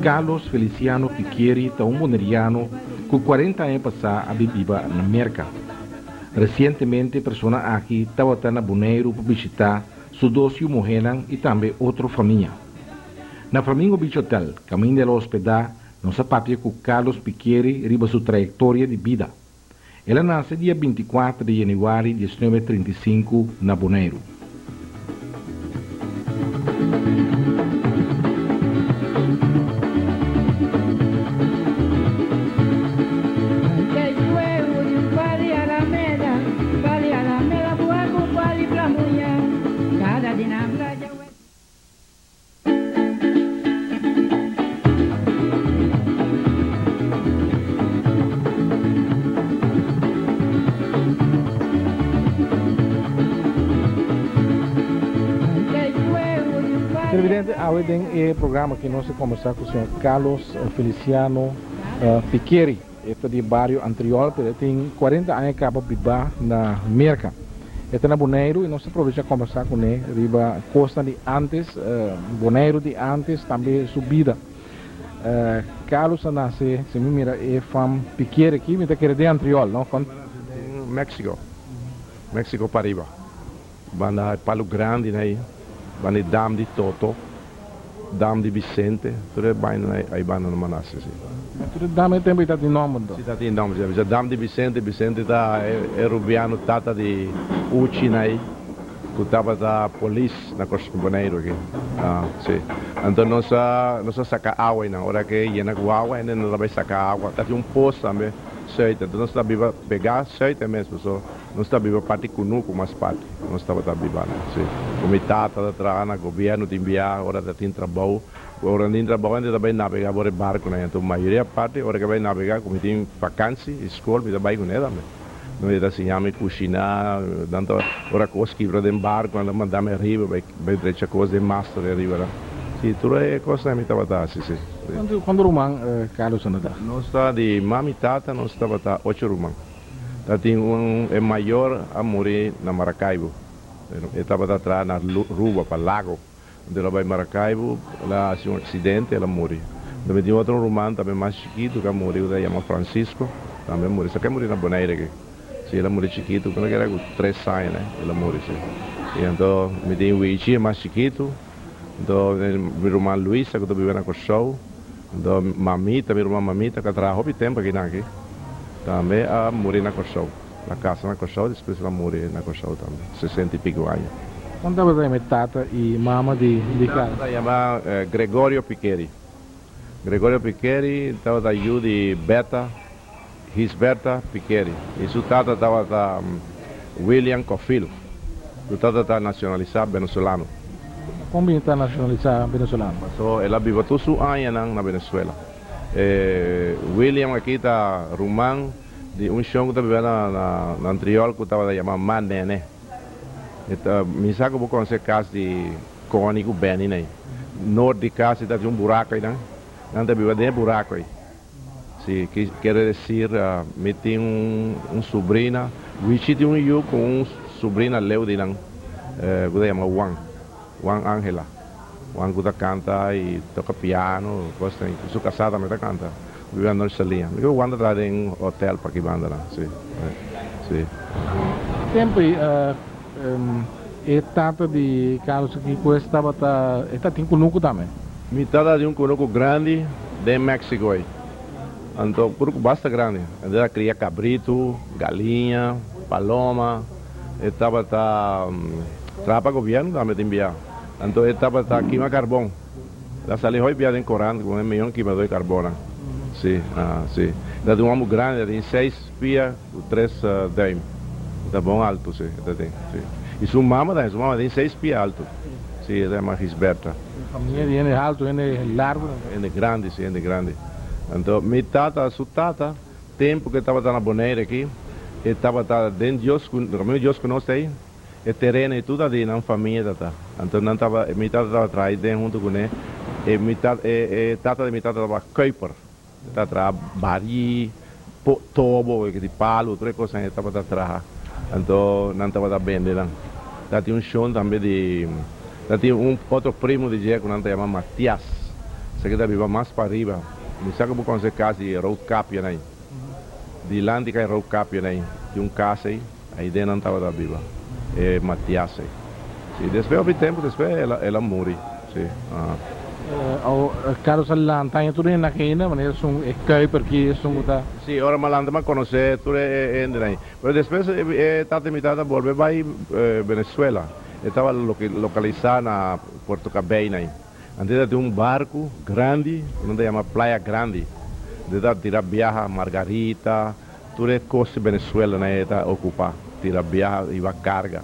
Carlos Feliciano Piqueri está un boneriano con 40 años pasado a vivir en América. Recientemente, personas aquí estaban en Bonaire para visitar sus dos mujeres y también otra familia. Na Flamingo Beach Hotel, caminho del hospital, nos papia com Carlos Piqueri riba sua trajetória de vida. Ela nasce dia 24 de janeiro de 1935 na Bonaire. Evidente, hoje tem o programa que nós conversamos com o senhor Carlos Feliciano Piqueri. Este é de bairro anterior, ele tem 40 anos que acaba de viver na América. Este é na Bonaire e nós aproveitamos conversar com ele, riba costa de antes, Bonaire de antes, também subida. Carlos nasce, se me mira, é fam Piqueri aqui, me está querendo de anterior, não? México para arriba. Banda Palo Grande, né? Banda Dam de Toto, Dam de Vicente, tudo é bem aí banda no Manassas. Tudo Dam é tempo está de nome, então. Está de nome, já Dam de Vicente, Vicente tá é rubiano tata de Uchi, né? Que tava da polícia na Costa do Bonaire aqui. Sim. Então nós saca água na hora que llena com água, ainda não vai sacar água. Tá um poço também. Certo, então nós está viva pegar certo mesmo, só nós está viva parte com mais parte, nós estava viva, sim. Como está atrás na governo de enviar, hora de ter trabalho, hora de trabalho ainda também navegar por barco, né? Então a maioria parte hora que vai navegar, como tem vacância, escola, me vai com ela, não é assim, a me cozinhar, tanto hora coisa que para barco, quando mandamos arriba, vai deixar coisa de master arriba, sim, tudo é coisa que me estava assim, sim. Quando rumang Carlos anda? Nós está de mami tata, nós estava 8 rumang. Tá tem é maior a morrer na Maracaibo. Estava atrás na rua para lago. Onde ela vai Maracaibo, lá há um acidente, ela morre. Também tem outro rumang também mais chiquito que morreu, da chama Francisco, também morreu. Só que morreu na Bonaire aqui. Se ela morreu chiquito, quando era com 3 anos, né? Ela morreu. E então me tem o Ichi mais chiquito. Então meu irmão Luísa que está vivendo na Cochou. Do mamita, minha irmã mamita, que trabalha há tempo aqui, também a morrer na Cochou. Na casa na Cochou, depois ela morrer na Cochou também, 60 e pico anos. Quando você é tata e mama de casa? Se chama Gregorio Piqueri. Gregorio Piqueri estava da de Beta, Gisberta Piqueri. E sua tata estava da William Cofil. Sua tata está nacionalizado venezuelano. Como está nacionalizado venezuelano? So, ela vive todos os anos na Venezuela. William aqui está rumang de chão que está vivendo na anterior que estava chamado Mandene. Me sabe que conhecer casa de cônico bem, né? Norte de casa está de buraco aí, não? Não está vivendo dentro buraco aí. Se quer dizer, me tem sobrinha, Wichi tem eu com sobrinha Leo de não, que chama Juan Angela. Juan que canta e toca piano, gosta de sua casada também canta. Vive na Salinha. Eu ando lá em hotel para que banda lá, sim. Sim. Tempo tata de Carlos que estava está tem conuco também. Mitad de conuco grande de México aí. Então, conuco bastante grande. Ela cria cabrito, galinha, paloma. Estava trapa governo também tem enviar. Então estava aqui no carvão. La salió hoy en Corán con 1 millón que me doy carbono. Sí, sí. Da de um homem grande, tem 6 pias, 3 dame. Está bom alto, sim. Sí. E sua mama tem 6 pias alto. Sim, é uma Gisberta. A minha é alto, é largo. É grande, sim, é grande. Então, minha tata, sua tata, tempo que estava na Bonaire aqui, estava dentro de Deus, como Deus conosco aí, é terreno e tudo ali na família tata. Então, não estava, minha tata estava atrás, junto com ele. E tata de minha tata estava Kuiper. Estava bari, tobo, de palo, 3 coisas estava atrás. Então, não estava bem, não. Tinha chão também de... Tinha outro primo de Jeco, que se chama Matias. Sei que viva mais para arriba. Me sabe como você casa de road capia aí. De lá de road capia aí. De casa aí dentro não estava viva. É Matias. Sim, depois houve tempo, depois ela morreu. Sim. Carlos Alantanya tuh na kena, mana sung ekai pergi sung uta. Sim, ora malanda ma conhece tudo é aí. Mas depois tata mi tata volve vai Venezuela. Estava localizada na Porto Cabello aí. Antes de barco grande, não se chama Playa Grande. De tirar viaja Margarita, tudo é costa Venezuela né, está ocupa, tirar viaja e vai carga.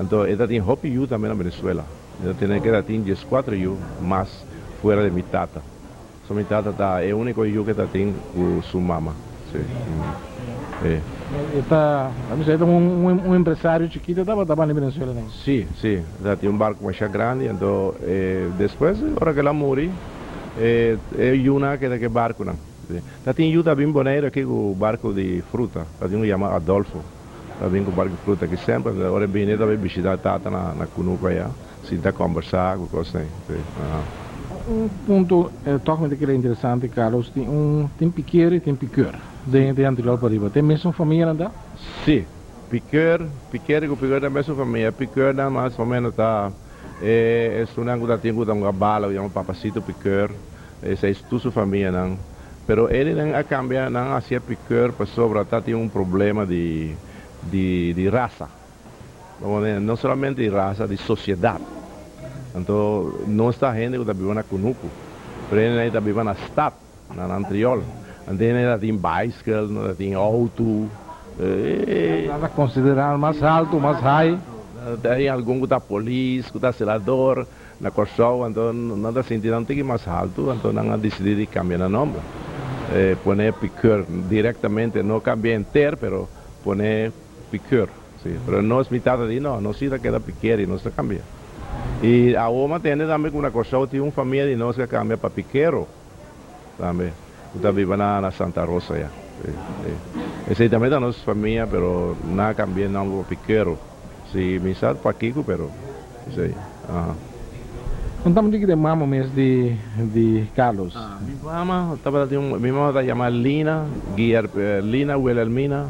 Então, ela tem hopi yu também na Venezuela. Ela tem que ter 14 yu mais fora de minha tata. So minha tata é o único yu que tem com sua mama. Sim. Vamos dizer, empresário chiquito estava na Venezuela, né? Sim, sim. Ela tem barco mais grande, então depois, hora que ela morre, é uma que é que barco não. Ela tem yu também bonito aqui com o barco de fruta. Ela tem chamado Adolfo. Ela vem com o barco de fruta que sempre, hora bem ela vai visitar a tata na Cunuco aí, se está conversar com coisa assim. Ponto totalmente que é interessante, Carlos, tem piqueiro e tem piqueur de anterior para riba. Tem mesmo família ainda? Sim, piqueiro e piqueur da mesma família. Piqueur da mais ou menos tá é uma coisa tem uma bala, um papacito piqueur. Essa é tudo sua família não. Pero ele não a cambiar não assim piqueur para sobre tá tem problema de raça. Não somente de raça, de sociedade. Então, não está gente que está vivendo na Cunuco, mas ele está vivendo na Stad, na Antriol. Então, ele tem bicycle, tem auto. Nada considerar mais alto, mais high. Tem algum que está polícia, que está selador, na Corsol, então não está sentindo não tem mais alto, então não decidido cambiar o nome. Poner piqueur diretamente, não cambia inteiro, mas poner piqueur. Sim. Mas não é mitad de não se queda piqueiro e não se cambia. E a Oma tem também uma coisa, tem uma família de nós que cambia para piqueiro, também. Está viva na Santa Rosa já. Esse também da nossa família, mas não cambia não para piqueiro. Sim, me sabe para Kiko, mas isso aí. Contamos de mama mesmo de Carlos. Minha mama está chamada Lina Wilhelmina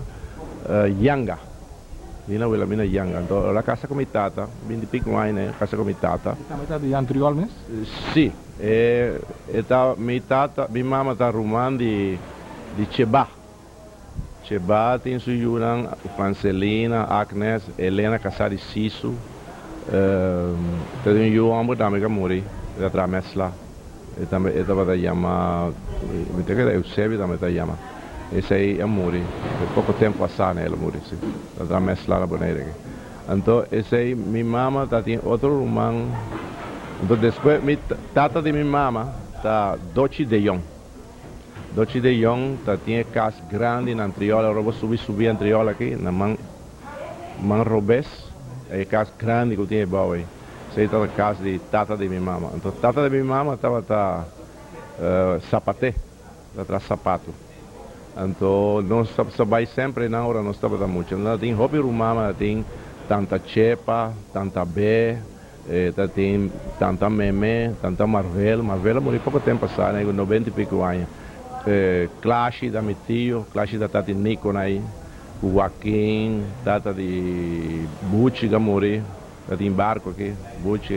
Yanga. Lina Wilhelmina Yanga. Então, ela casa com minha tata, 20 e pico anos, né? Casa com minha tata. Você de anterior mesmo? Sim. Minha mama está arrumando de Cheba. Cheba tem sua Yuran, Francelina, Agnes, Helena, casada de Sisu. Tem um homem também que morreu, ela tramessa lá. Ela estava chamando, me tem que Eusébio também está chamando. Esse aí é morreu. Pouco tempo passado, ela morreu, sim. Ela tramessa lá na boneira. Então, esse aí, minha mama tem outro irmão. Então, depois, minha tata de minha mama está Doce de Jong. Doce de Jong tem casa grande na Antriola. Eu vou subir a Antriola aqui, na Manrobes. É casa grande que eu tinha bom aí. Essa é a casa de tata de minha mama. Então, tata de minha mama estava sapaté, atrás sapato. Então, nós vai sempre na hora, nós estava muito. Nós tem hobby rumama, tem tanta chepa, tanta bé, tem tanta meme, tanta Marvel. Marvel morreu pouco tempo passado, né, 90 e pico anos. Clash da meu tio, Clash da tata Nico aí. O Joaquim, tata de Butch que morreu, tem barco aqui, Butch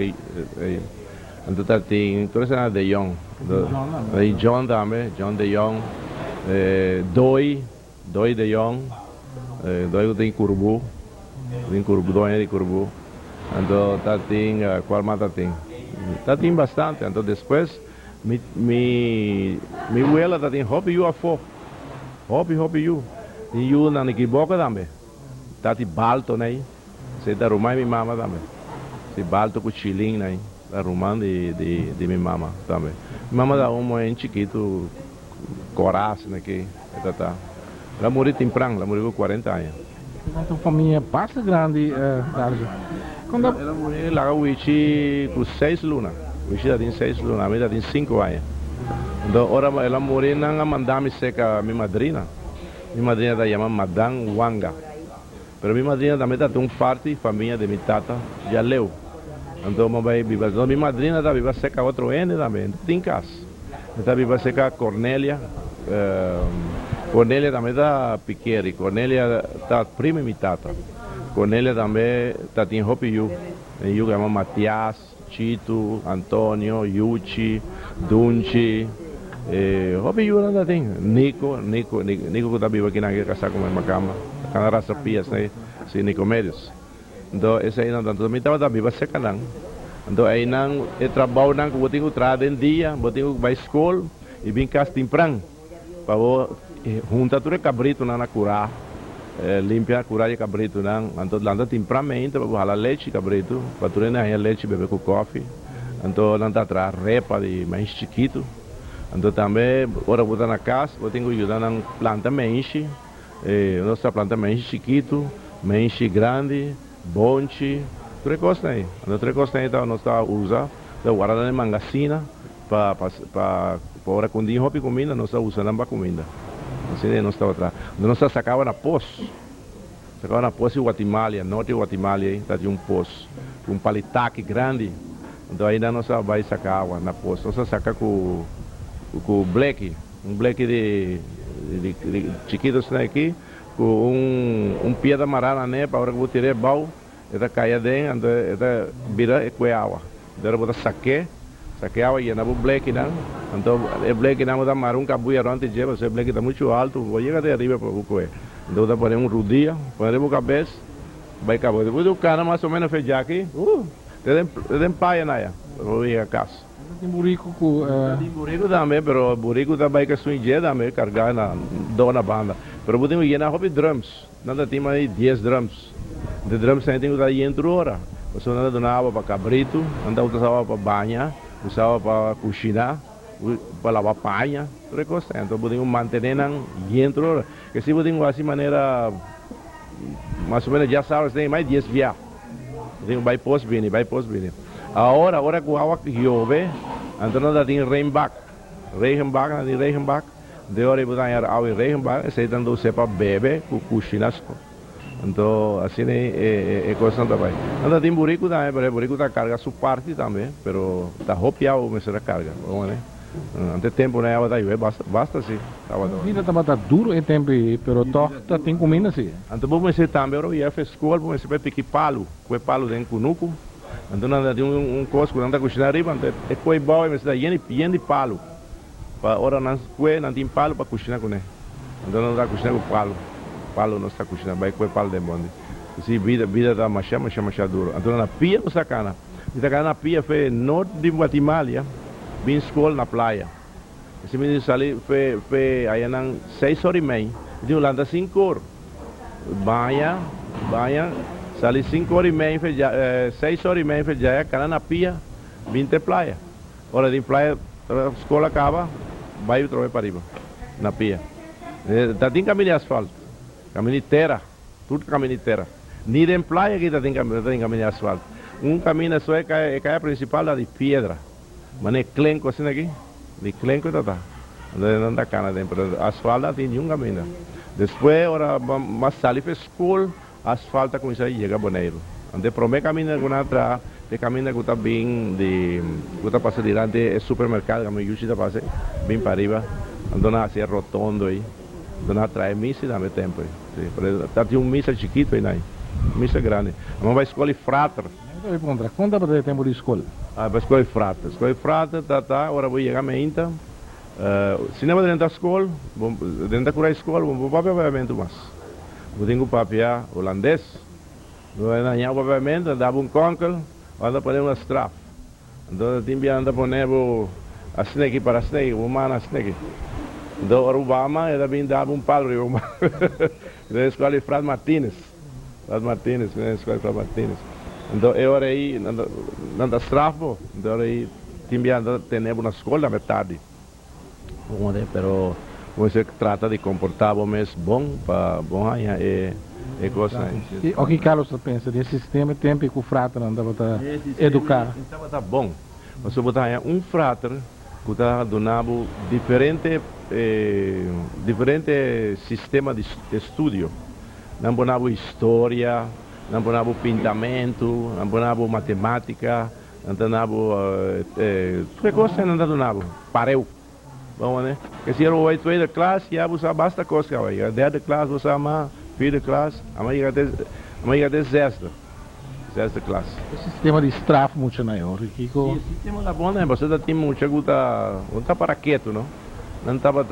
então tem toda essa de Jong, de John também, John de Jong, Doi de Jong, Doi tem Curbu, Doi de Curbu, então tem qual mais tem bastante, então depois mi abuela tem hobby you afo, hobby you. E eu não me equivoco também. Está de balto, né? Você está arrumando minha mama também. De balto com chilinho, né? Está arrumando de minha mama também. Minha mama dá um chiquito, coração, né? Ela morreu temprano, ela morreu com 40 anos. Então, família passa grande, Carlos. Ela morreu lá com 6 lunas. O Wichi tem 6 lunas, a minha tem 5 anos. Então, ora ela morreu, não mandava-me secar a minha madrinha. Minha madrinha está chamada Madame Wanga. Mas minha madrinha também está um parte, família de minha tata, já leu. Então, minha madrinha está viva seca outro N também, tem casa. Está viva seca Cornélia. Cornélia também está pequena. Cornélia está prima e tata. Cornélia também está em Hopiú. Eu chamo Matias, Chito, Antônio, Yuchi, Dunchi. Hopiú não tem. Nico que está vivo aqui na casa com a minha cama. Cada raça pias, né? Sim, Nico Médios. Então, esse aí não tanto. Também estava viva seca não. Então, aí não, trabalho não, que eu tenho que trabalhar em dia, eu tenho que ir para a escola e vim cá temprano. Para juntar tudo cabrito na curar, limpar a curar de cabrito não. Então, lá tempranamente, para falar leite cabrito, para tudo na leite, beber com café. Então, lá atrás, repa de mais chiquito. Então, também, agora eu vou na casa, eu tenho que ajudar na planta menche, nossa planta menche chiquito, menche grande, bonche. Três coisas aí. As três coisas aí nós usamos, guardar na mangacina para hora quando tem roupa e comida, nós usamos para comida. Assim nós estamos atrás. Nós sacava na poço. Sacava na poço em Guatemala, norte de Guatemala, aí tinha um poço, um palitaque grande. Então ainda nós vai sacar água na poço. Nós saca com black, um black de chiquito aqui, com um pé de marana, né, para hora que eu tirei bal. Ita kaya dentro, então ita vira e água. Então eu botar saque água e na black não. Então o black não dá mais cabuia antes de você black está muito alto, vou chegar até arriba para o coe. Então dá para um rodilha, para a cabeça, vai acabar. Depois o cara mais ou menos fez já aqui, tem paia na vou ir a casa. Tem burico com... Tem burico também, mas o burico também que swing também carregar na dona banda. Mas eu tenho que ir na hobby drums, nada tem mais 10 drums. De drums tem que estar aí entre hora. Você não donava para cabrito, não usava para banha, usava para cozinhar, para lavar panha, tudo coisa. Então podemos manter entre hora. Que se podemos assim maneira, mais ou menos já sabe, tem mais 10 via. Tem vai pós bem. Agora que a água chove, então nós temos Regenbach, de hora eu vou dar água em Regenbach, se então você para beber, cozinhar. Então, assim é coisa também. Anda tem burico também, mas o burico está carga sua parte também, mas está ropiado mas será carga, né? Ante tempo né, ela está basta assim. A vida está duro em tempo, mas torta tem comida assim. Então vamos ser também, eu ia fazer escola, vamos ser pique palo, com palo dentro cunuco. Então nós tem coisa que anda cozinhar arriba, então é coi bom, mas está yen de palo. Para hora não tem palo para cozinhar com ele. Então nós está cozinhando com palo. Palo não está cozinhando, vai com o palo de bonde. Se vida está mais duro. Então na pia não sacana. Está na pia foi norte de Guatemala, bem escola na praia. Se me diz ali foi aí não 6 horas e meia. De um lado 5 horas. Banha, sali 5 horas e meia, 6 horas e meia foi já cana na pia, 20 praia. Hora de praia, a escola acaba, vai outra vez para arriba, na pia. Está tem caminho de asfalto. Caminho de terra, tudo caminho de terra. Nem em praia que tem caminho de asfalto. Um caminho só é a principal lá de pedra. Mas é clenco assim aqui, de clenco está. Não dá cana dentro, asfalto tem nenhum caminho. Depois, hora mais sali para escola, asfalto começa a chegar boneiro. Ante primeiro caminho que atrás, o caminho que está bem de, que está passando diante é supermercado, que a minha está passando bem para arriba. Então assim é rotondo aí. Então atrás missa dá tempo aí. Tá tinha missa chiquito aí, né? Missa grande. Mas vai escola frater. Quanto dá tempo de escola? Vai escola frater. Escola frater, tá, agora vou chegar ainda. Se não dentro da escola, dentro da escola, vou para o papiamento mais. Eu tenho papel holandês. Eu tenho o papiamento, dava um concal, anda para uma straf. Então eu tinha que andar para a snake para a snake, o humano a snake. Então o Obama era bem dava um palo de uma. Da escola de Frad Martínez. Frad Martínez, na escola de Frad Martínez. Então eu era aí, na straf, então aí tinha que andar na escola metade. Pero você trata de comportar mas bom para bom aí é coisa. E o que Carlos pensa desse sistema tempo que o frater andava a educar? Estava bom. Você botar um frater que está donando diferente sistema de estudo. Não bonava história, não bonava pintamento, não bonava matemática, não bonava coisa não donava. Pareu. Bom, né? Que se era a tweede klas, já você basta coisa, vai. A derde klas você ama, vierde klas, amanhã até sexta classe. O sistema de straff muito maior, Kiko. O sistema é bom, né? Você tá tem muito, não tá para quieto, não? Não tava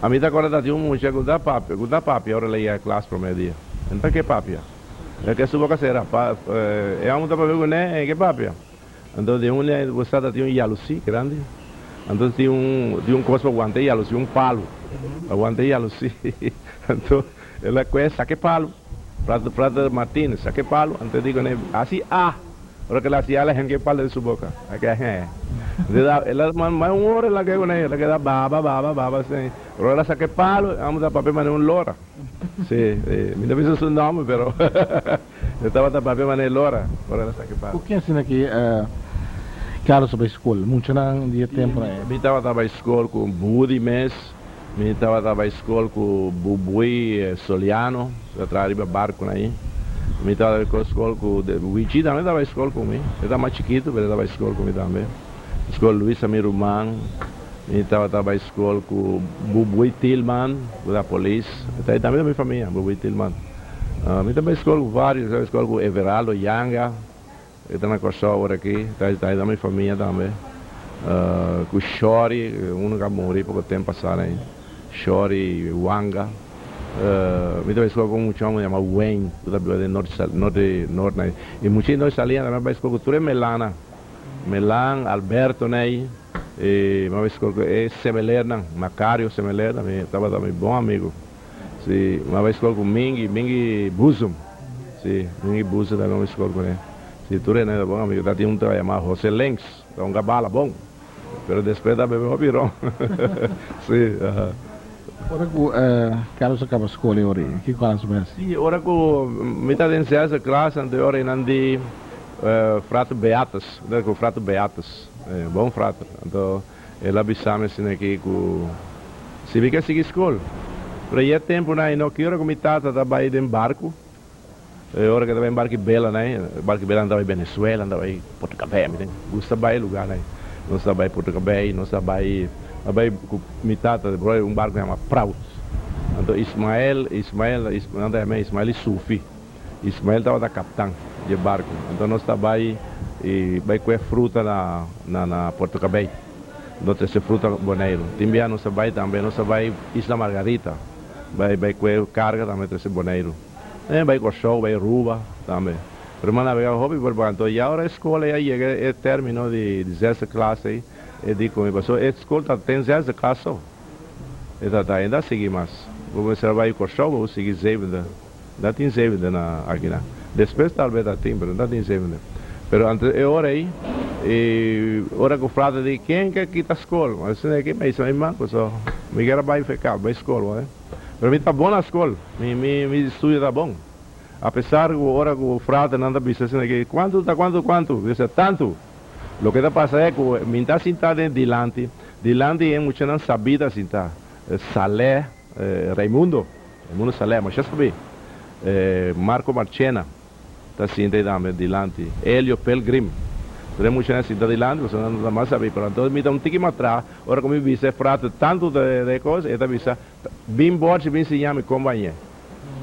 a mim agora tá um muito, guda papi, agora leia a classe para meio dia. Então que papi? É que suba que será, é um tá para ver, né? Que papi? Então de né, você tá tem yalusi grande. Então tem um coisa para aguentar yalusi, palo. Aguentar yalusi. Então ela conhece que palo. Prata Martínez, saque palo, antes digo, así, ahora que la hacía la gente que palo de su boca, ela mais hora ela que dá baba, assim, agora ela saque palo, vamos dar papel mané lora, sim, me não sei o nome, pero, eu estava dar papel mané lora, agora ela saque palo. O que ensina aqui, Carlos, sobre a escola, muito não dia tempo, né? Eu estava na escola com Budi Mes, eu estava na escola com Bubui Soliano, eu trabalhava barco aí. Eu estava na escola com o Wichi também estava na escola comigo. Eu estava mais chiquito, mas ele estava na escola comigo também. Escola Luiz Amiruman. Eu estava na escola com o Bubui Tillman, da polícia. Eu também da minha família, Bubui Tillman. Eu estava na escola com vários, na escola com Everaldo Yanga. Eu estava na Costa agora aqui, está da minha família também. Com o Shori, que morreu pouco tempo passado aí. Shori, Wanga. Me estava escola com um chamo chamado Wayne, do norte, e muitos de nós salíamos da minha escola com Melana, Alberto, né? E minha escola é Semelerna, Macário Semelerna, estava também bom amigo. Sim, minha escola com Mingi Buzum, sim, Mingi Buzum da minha escola com ele. Sim, tu é bom amigo, tinha um chamado José Lenx, um gabala bom, mas depois da bebê o pirão. Sim. Ora que Carlos acaba a escola ora, que qual é o Sim, ora que me está dentro dessa classe, ante ora inandi frato Beatas, com frato Beatas, bom frato. Então, ela avisame assim aqui com se vi que seguir escola. Para aí tempo não que ora que me tata trabalha em barco. Ora que estava em barco Bela, né? Barco Bela andava em Venezuela, andava em Porto Cabé, me gusta bem lugar, né? Não estava em Porto Cabé, não estava em mitad de barco chamado Praut. Então Ismael e Sufi. Ismael estava da capitão de barco. Então nós estava aí e vai comer fruta na Porto Cabé. Nós temos fruta boneiro. Também nós estava aí também, nós estava aí Isla Margarita. Vai comer carga também temos boneiro. Vai com show, vai ruba também. Pero navega hobby por quanto e agora a escola já chega término de 10 classe aí. Eu digo, me passou, a escola tem 10 classe. Então ainda seguir mais. Vou trabalhar com o show, vou seguir 7. Não tem 7 aqui. Depois talvez tem, mas não tem 7. Mas antes é hora aí, e hora que o frate diz, quem quer quitar a escola? Mas assim aqui, mas minha irmã, me quer vai ficar, vai escola, né? Mas está bom na escola, meu estudo está bom. Apesar que hora que o frate não está pensando aqui, quanto? Diz, tanto. O que está passando é que me está sentado delante é muito não sabida sentar. Salé, Raimundo Salé, mas já sabe. Marco Marchena está sentado delante. Hélio Pelgrim. Tem muito não sentado delante, você não mais sabe. Então me dá um tique mais atrás. Ora como me disse, frate tanto de coisas, ele está bem forte, bem se chama companhia.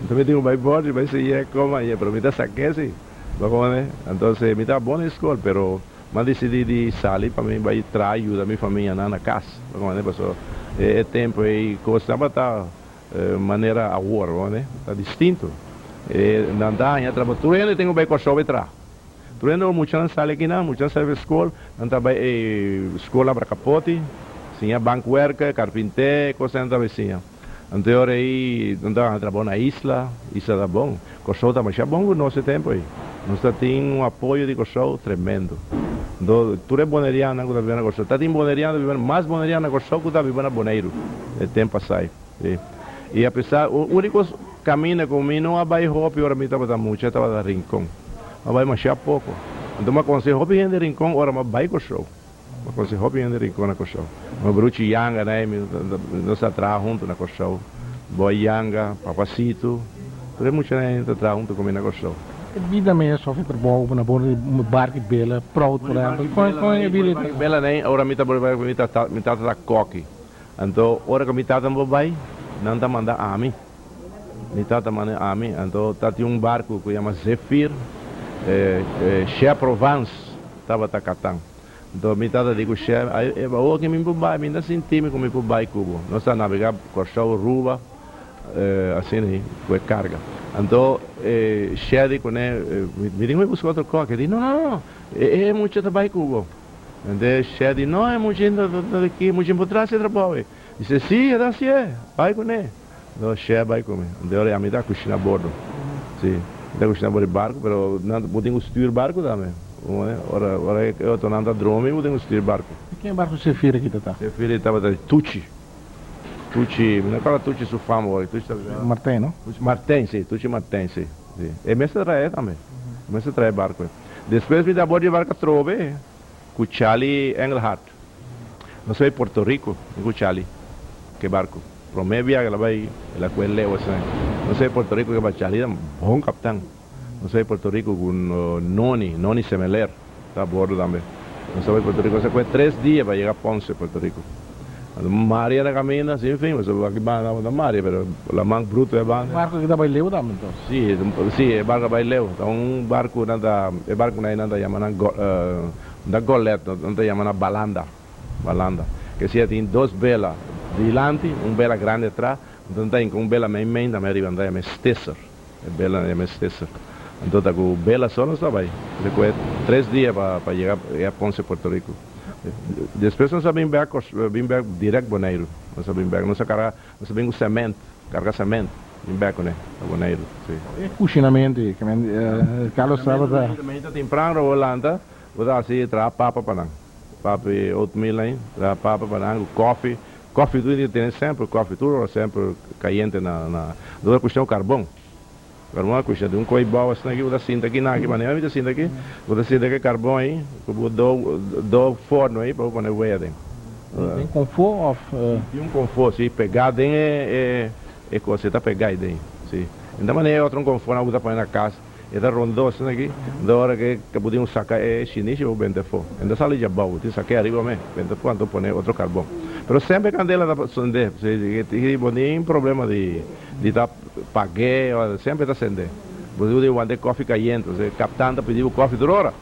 Então me digo bem forte, bem se chama companhia, mas me dá saquece. Então me está bom na escola, pero mas decidi de sair para mim vai trazer ajuda a minha família na casa. É tempo e coisa está maneira agora, né? Está distinto. Não dá, já trabalho. Tu ainda tem bem coisa atrás. Tu ainda muitos não saem aqui não, muitos não saem escola, não trabalha escola para capote, sim, banco worker, carpinteiro, coisa não trabalha assim. Então aí não dá trabalho na isla está bom. Coisa está mais bom no nosso tempo aí. Nós temos apoio de coisa tremendo. Tu é boneriana que está vivendo na Costa. Está em boneriana, mais boneriana na Costa que está vivendo na Boneiro. O tempo sai. E apesar, o único caminho comigo não é vai roupa, ora me estava muito, estava da Rincón. Mas vai marchar pouco. Então me aconselho roupa em Rincón, ora mas vai com show. Me aconselho roupa em Rincón na Costa. Mas bruxo Yanga, né? Nós atrás junto na Costa. Boy Yanga, Papacito. Tudo é muito gente atrás junto comigo na Costa. Vida mesmo só foi trabalho na boa barco bela, pronto por ela. Põe a vida. Bela nem, ora me tá da coque. Então, ora que me tá também vai, não tá manda a mim. Me tá manda a mim. Então, tá tinha um barco que chama Zephyr, Che Provence, tava tacatang. Então, me tá digo Che, o que me vai, me dá sentir como me vai cubo. Nós tá navegar corchão ruba, assim, foi carga. Então, Che digo né, me digo me buscar outro coque. Digo não, é muito trabalho cubo. Então, Che diz, não, é muito daqui, muito por trás de trabalho. Disse, sim, é assim, vai com ele. Então, Che vai comigo. Então, a mim dá cozinha a bordo. Sim, dá cozinha a bordo de barco, mas não podemos styr barco também. Ora, eu estou andando a drone, eu tenho styr barco. Quem é barco Zephyr aqui, Tata? Zephyr estava de Tucci. Tucci, não é Tucci su famo, Tucci Martin, não? Martin, sim, Tucci Martin, sim. E mesmo trae também. Mesmo trae barco. Depois me dá bordo de barco trove. Cuchali Engelhardt. No soy Puerto Rico, Cuchali. ¿Qué barco? Promevia que la va ahí, la cuelle o sea. No soy Puerto Rico que va Chali, buen capitán. No soy Puerto Rico con Noni Semeler, está a bordo también. No soy Puerto Rico, se fue 3 días para llegar a Ponce, Puerto Rico. Maria na camina, sim, enfim, mas aqui na Maria, pero la man bruto é banda. Barco que dá para leu também, então. Sim, é barco para leu. Então um barco nada, é barco na nada chamana da goleta, não te chamam balanda, que se tem 2 velas delante, vela grande atrás, então tem com vela meio também arriba, anda é stesser, vela é stesser. Então tá com vela só não está bem. Depois 3 dias para chegar a Ponce, Puerto Rico. Depois nós sabemos bem direto Bonaire, nós sabemos bem, nós sabemos cimento, carga cimento, bem bem com ele, Bonaire. E cozinamento, que Carlos estava da. Tem prang Rolanda. Vou dar assim, traz papa para nós. Papa oatmeal aí, traz papa para nós, coffee tudo tem sempre, coffee tudo sempre caliente na do questão carvão. Carvão é questão de coibau assim aqui, vou dar cinta aqui na aqui, mas não é cinta aqui. Vou dar cinta aqui carvão aí, vou do forno aí para pôr o dentro. Tem conforto? Tem conforto, sim, pegar dentro é coisa, tá pegar aí dentro, sim. Então maneira outro conforto, não vou pôr na casa. Eta rondou assim aqui, da hora que podíamos sacar chinês e o vender fogo. Ainda sali de baú, tem saquei arriba mesmo, vender fogo, então põe outro carvão. Mas sempre candela da acender, não tem problema de dar paguei, sempre está acender. Você deve mandar café caliente, você captando pediu café toda hora.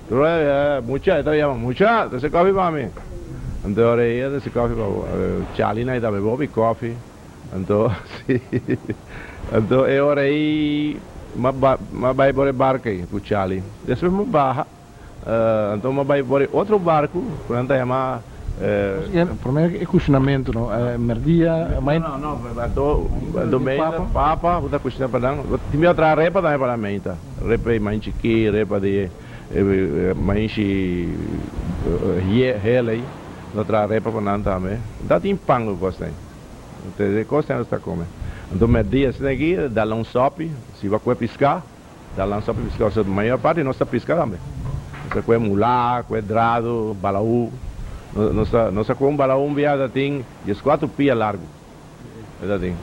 Toda hora, mucha, está chamando, mucha, esse café para mim. Então hora aí, esse café para Charlie, aí também bebe café. Então, sim. Então é hora aí. Mas vai barco aí, o Charlie. Depois me barra, então vai outro barco, quando a chama. Para mim é cozinamento, não? Merdia, mãe. Não, do meio papa, vou dar cozinha para não. Tinha outra repa também para mim, tá? Repa mãe chique, repa de mãe chi rela aí, outra repa para não também. Dá tem pão eu gostei. Então, coisa não está comendo. Então, merdia assim aqui, dá lá sope, se vai comer pescar, dá lá sope pescar, a maior parte nós está pescar também. Nós comer mulá, comer drado, balaú, nós comemos balaú viada tem 4 pias largo.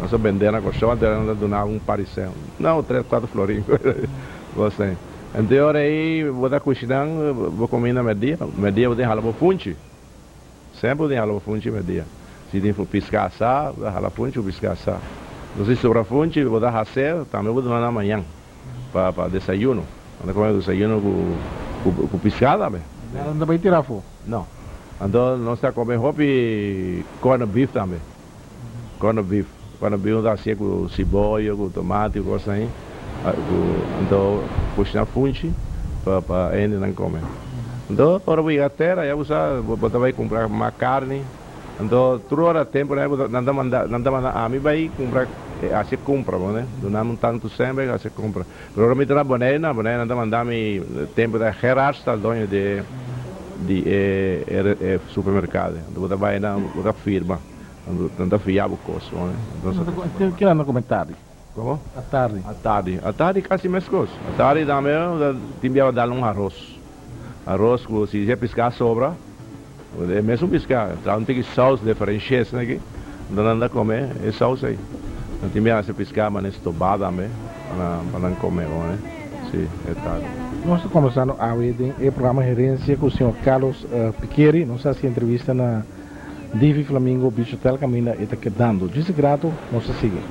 Nós vendemos na colchão, até nós donar parecendo. Não, 3, 4 florinhos. Gostei. Então, aí, vou dar cozinhando, vou comer na merdia vou deixar lá para funte. Sempre vou deixar lá para funte merdia. Se tem que pescar assar, vou deixar lá para funte ou pescar assar. Não sei sobre a fonte, vou dar racer, também vou dar amanhã para desayuno. Anda comendo desayuno com piscada, também. Não vai tirar fogo? Não. Então, nós estamos comendo corn beef também. Corn beef dá assim com cebola, com tomate, com coisa aí. Então, cozinhar fonte para ele não comer. Então, para ir à terra, eu vou comprar uma carne. Então, toda hora tempo, né? Nada manda a mim vai comprar, assim compra, né? Não tanto sempre, assim compra. Mas agora me dá boné, nada manda me tempo da Gerard está dono de supermercado. Então, vou vai na firma, não fiável coisa, né? Então, que lá no comentário? Como? À tarde quase mesmo coisa. À tarde também, tinha dar arroz. Arroz, se já pescar sobra. É mesmo pescar, não tem salsa diferente aqui, não anda a comer, é salsa aí. Não tem mais pescar, mas estobada também, para não comer, né? sim, é tarde. Nós estamos conversando hoje no programa Gerência com o senhor Carlos Piqueri, nós estamos entrevista na Divi Flamingo Beach Hotel Camina está quedando. Disse grato, nós seguimos.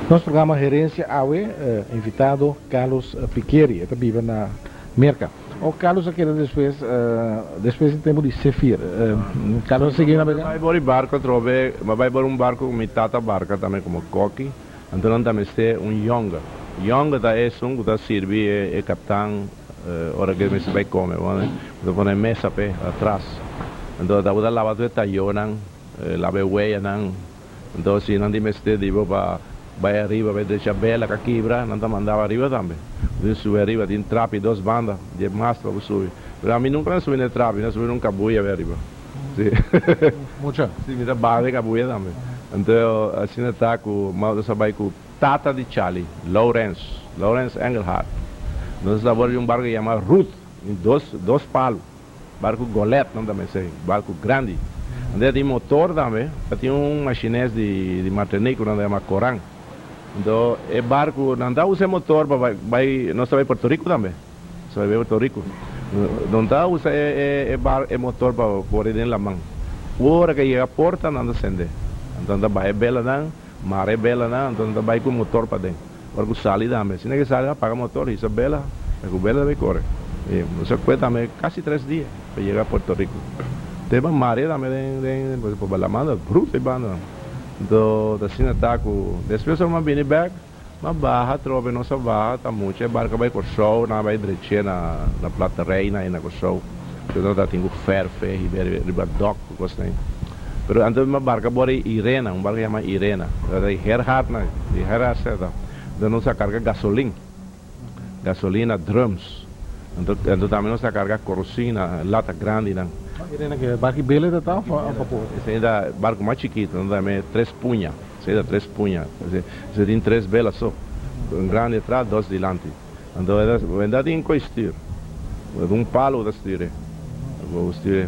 Nosso programa Gerência AUE, invitado Carlos Piqueri, que vive na Merca. O Carlos aqui depois em tempo de Sefir. Carlos seguiu na Merca? Vai por barco, trove, mas vai por barco, mitata barca também como coque. Então também tem yonga. Yonga da é um que serve é capitão, hora que me se vai comer, né? Então põe mesa pe atrás. Então da uda lava tu tayonan, lava weia nan. Então se não me este digo para vai arriba, vai deixar bela com quebra, não mandava arriba também. Eu subi arriba, tem trape, 2 bandas, de mastro para subir. Mas a mim nunca não subi no trape, não subi nunca buia arriba. Sim. Mucha? Sim, me dá barra com buia também. Então, assim está com o trabalho com Tata de Charlie, Lawrence Engelhardt. Nós estamos em barco chamado Ruth, em dois palos. Barco golete, não também sei, barco grande. Então tem motor também, tem machinês de Martinique, não chama Corán. Então, o barco não dá usa motor, nós vai Porto Rico também. Só vai Porto Rico. Não dá usa motor para pôr dentro da mão. A hora que chega a porta, não acende. Então, vai bela não, mar é bela não, então vai com o motor para dentro. O barco sai também. Se não que sai, apaga o motor, isso é bela, o bela vai correr. Isso cuesta também quase 3 dias para chegar a Porto Rico. Tem uma maré também, por lá manda, bruto e banda. Do assim ataco depois eu vim back mas barra trove nossa barra está muito é barca vai com show na vai direito na plata reina e na com show eu não tenho ferro riba dock gostei pero antes uma barca bora Irena barca chama Irena da Gerhard na de Gerhard certa da nossa carga gasolina drums então também nossa carga corosina lata grande não. Irena que barco bela da tal esse ainda barco mais chiquito não também 3 punhas esse ainda 3 punhas esse tem 3 belas só um grande atrás 2 delante então ainda tem coistir um palo da estire vou estire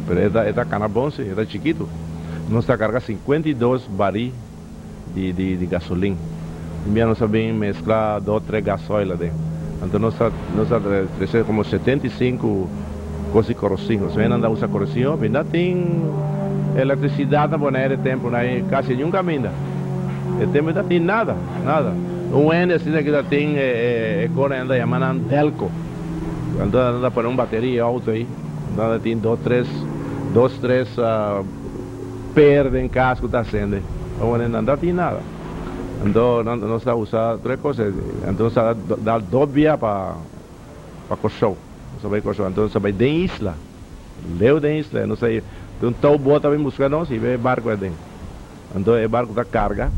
pero esta cana bom se era chiquito nós carga 52 barris de gasolina e nós sabemos mesclar 2 3 gasóis lá dentro então nós como 75 coisas corrosivas, se não usa corrosivo, ainda tem eletricidade na era tempo, quase nunca ainda. O tempo ainda tem nada. Um ano assim que ainda tem, agora ainda chamam Delco, anda para uma bateria alta aí, ainda tem 2 3 perdem casco da acende, ainda tem nada. Então não está usando 3 coisas, então está dá 2 dias para coxão. Então você vai de isla, leu de isla, não sei, então tal bota vem buscar nós e vê barco é dentro. Então é barco da carga,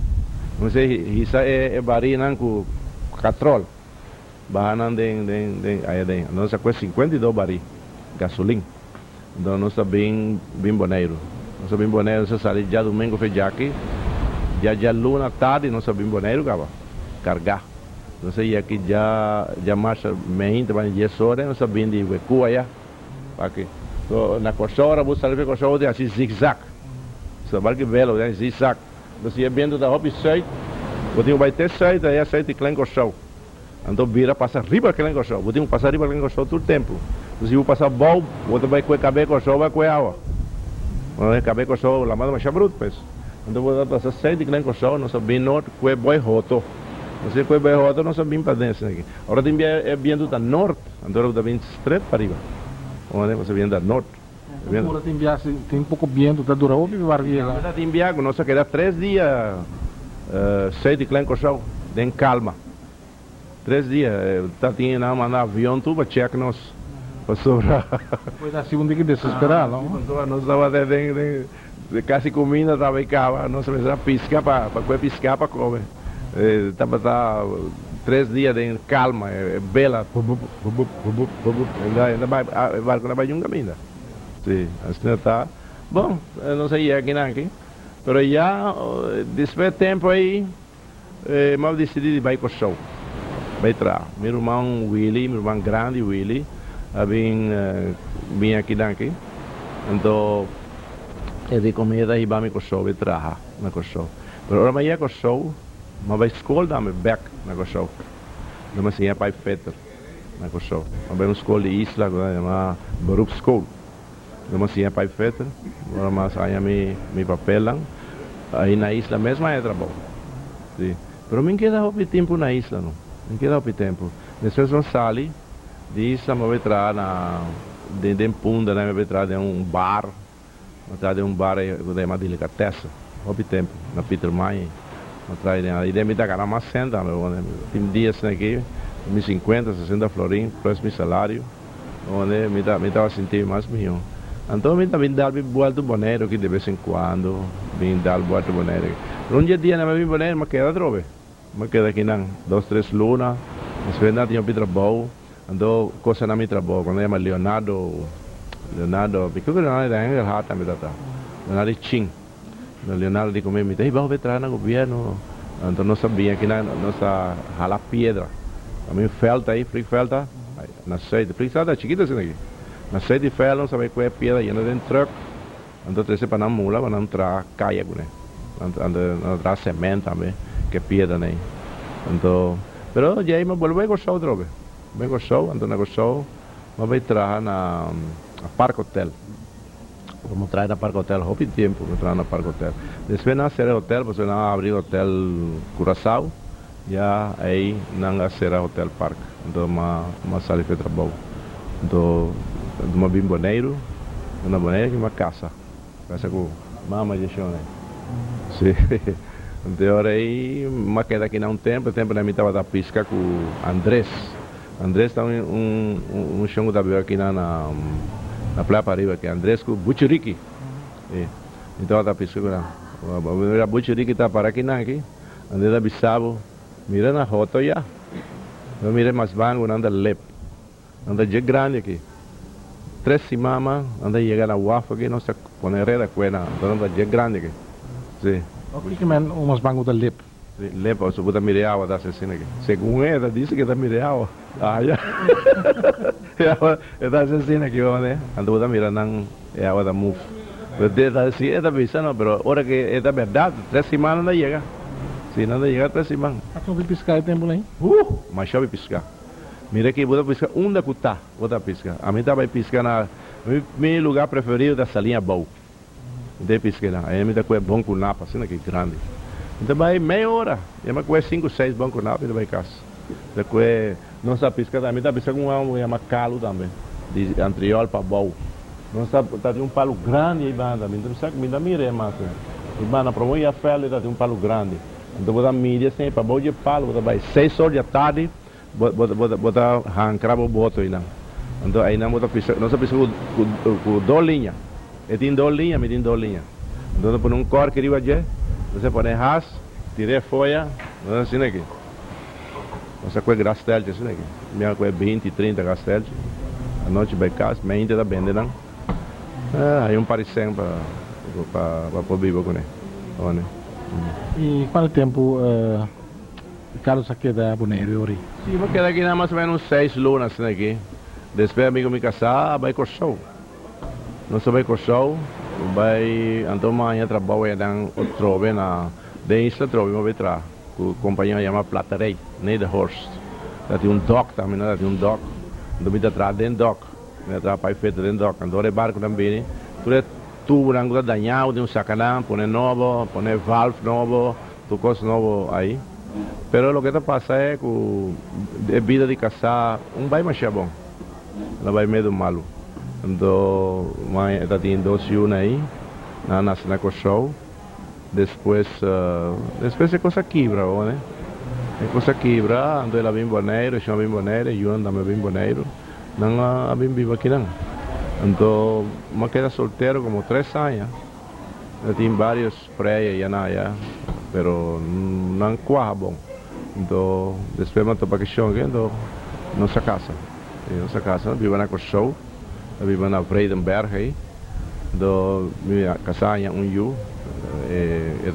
não sei, isso é baril não com catrol, barra dentro aí dentro. Nós com 52 baril, gasolina. Então nós está bem boneiro, nós sai já domingo fez aqui, já luna tarde nós está bem boneiro cargar. Não sei aqui já marcha meio também 10 horas nós sabemos de Cuba já aqui na costa você sabe que costa é assim zig-zag sabe que belo é zig-zag você é vendo da hobby site você vai ter site aí site de clã costa então vira passa riba clã costa você tem que passar riba clã costa todo o tempo se você passar bom você vai com cabelo costa vai com água não é cabelo costa lá mais bruto pois então você passa site de clã costa nós sabemos norte com boi roto. Você foi bem roda, nós sabemos para dentro aqui. Agora tem vindo da norte, então está vindo estreito para arriba. Você vem da norte. Agora tem um pouco vento, está dura ou vai vir lá? Tem viagem, nós queda 3 dias, 6 de clã coxão, tem calma. 3 dias, está tendo na avião tudo para checar nós, para sobrar. Depois da segunda que desesperar, não? Nós estávamos de quase comida, estava em casa, nós precisamos piscar para comer. Estava 3 días de calma, vela, o barco não vai um caminho. Sim, assim está. Bom, não sei aqui não aqui, mas já depois de tempo aí, eu decidi de ir com o show. Vai tra. Meu irmão Willy, meu irmão grande Willy, vim aqui daqui. Então, ele comida e vamos com o show, vai tra, na com o show. Mas agora vai com o show, mas vai escola dá-me back na com o show. Não me ia para fetter na com o show. Mas vai uma escola de isla, chama Baruch School. Não me ia para fetter, agora mas aí me papelam. Aí na isla mesmo é trabalho. Sim. Mas me queda pouco tempo na isla, não. Me queda pouco tempo. Depois eu saí de isla, me vou entrar de Punda, me vou entrar de bar. Me entrar de bar de uma delicatessen. Pouco tempo, na Peter May. Me entrar de me dar mais senta, tem dias aqui, 50, 60 florim, plus meu salário. Onde me estava sentindo mais melhor. Então me também dá boato boneiro que de vez em quando, me dá boato boneiro. Dia não me boneiro, mas queda trove. Me queda aqui não, 2, 3 lunas, mas vendo tinha um trabalho, então coisa na minha trabalho, quando chama Leonardo, porque o Leonardo é Engel Hart também tá. Leonardo Ching. Leonardo dijo me dice, vamos a entrar no governo. Então não sabia que nossa rala pedra. A minha felta aí, flick felta, na sede, flick felta chiquita assim aqui. Na sede fel, não sabia qual é pedra, ia no truck. Então trece para não mula, para não entrar caia, né? Não entrar cimento também, que pedra né. Então, pero já aí me volveu com show droga. Vem com show, então na show, me vai entrar na Park Hotel. Vamos entrar na Park Hotel, houve tempo para entrar na Park Hotel. Depois na Serra Hotel, você não abriu Hotel Curaçao, já aí não será Hotel Park. Então, uma sala de trabalho. Então, uma bimboneiro, uma boneira que uma casa com mama de chão, né? Sim. Então, aí, uma queda aqui não tempo na minha estava da pisca com o Andrés. Andrés está um chão da beira aqui na Praia Pariba, que é Andrés com Buchurique. Então, está pisca com a Buchurique está para aqui, não aqui. Andrés da Bissabo, mira na rota já. Eu mirei mais banco, anda lep. Anda de grande aqui. 3 semanas, anda chegar na UAF aqui, não se põe reda com ela, anda de grande aqui. Sim. O que é umas bangos da lip? Lep, eu sou da mireawa da assassina aqui. Segundo ela, disse que é da mireawa. Ah, já. É da assassina aqui, né? Ando da mira não é a da move. Sim, é da vista, não, mas hora que é da verdade, 3 semanas não chega. Sim, não chega 3 semanas. Não vai piscar o tempo aí? Mas chove piscar. Mira que vou piscar da cutá, vou piscar. A mim estava piscar na meu lugar preferido da salinha boa. Então pisquei lá. Aí a mim está bom com napa, assim aqui grande. Então vai meia hora. E a mim com 5, 6 bom com napa e vai casa. Depois não está piscando, a mim está piscando com uma calo também, de antriol para boa. Não está de um palo grande aí banda, me não sabe, me dá mire mais. E banda para mim a fela está de um palo grande. Então vou dar mídia assim para boa de palo, vou dar 6 horas da tarde. Bota arrancar o boto aí não. Então aí não bota pisar, não se pisa com 2 linhas. Eu tenho 2 linhas, me tem 2 linhas. Então por um cor que riba já, você põe ras, tirei folha, não assim aqui. Você com grastel assim aqui. Minha com 20, 30 grastel. A noite vai casa, me ainda da bende não. Aí parecem para poder viver com ele. E quanto tempo Carlos aqui da Boneiro, Ori? Sim, vou quedar aqui nada mais ou menos 6 lunas aqui. Depois amigo me casar, vai com o show. Não só vai com o show, vai então amanhã trabalho em outro bem na de isla trove, vou entrar. Com a companhia chama Platerei, Nederhorst. Tem dock também, tem dock. Então me atrás dentro dock, me atrás para feito dentro dock. Então é barco também, tudo rango danhado, tem sacanagem, põe novo, põe valve novo, tu coisa novo aí. Pero lo que te pasa é que a vida de casar não vai mais bom, não vai meio malo. Então, mãe está tendo 2 filhos aí, nasce na show. Depois é coisa quebra, né? É coisa quebra, então ela vem boneiro, chama bem boneiro, eu ando bem boneiro, não a bem vivo aqui não. Então, me queda solteiro como 3 anos. Eu tenho vários praias já. pero não cuaja bom. Então, depois eu para que chão, então nossa casa, vivo na Kosovo, vivo na Vredenberg aí, então minha casa é eu